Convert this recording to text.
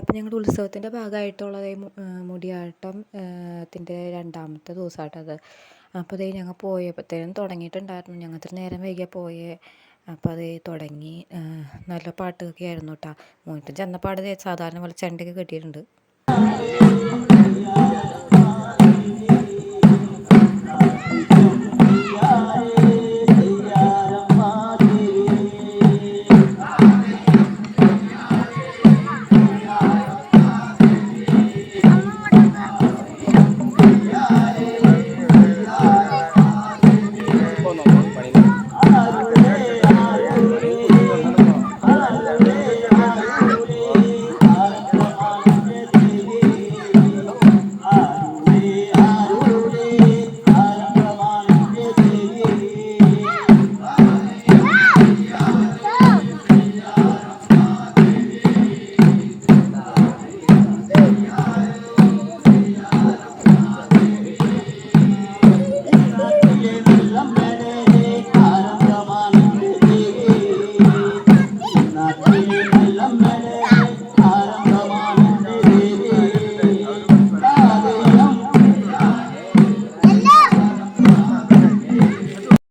അപ്പം ഞങ്ങളുടെ ഉത്സവത്തിൻ്റെ ഭാഗമായിട്ടുള്ള മുടിയാട്ടം ത്തിൻ്റെ രണ്ടാമത്തെ ദിവസമായിട്ടത്. അപ്പോൾ അതേ ഞങ്ങൾ പോയപ്പോഴത്തേനും തുടങ്ങിയിട്ടുണ്ടായിരുന്നു. ഞങ്ങൾ ഇത്തിരി നേരം വൈകിയ പോയേ. അപ്പോൾ അത് തുടങ്ങി. നല്ല പാട്ടൊക്കെ ആയിരുന്നു കേട്ടോ. മോനിട്ട് ചെന്നപ്പാട് സാധാരണ പോലെ ചെണ്ടയൊക്കെ കെട്ടിയിട്ടുണ്ട്.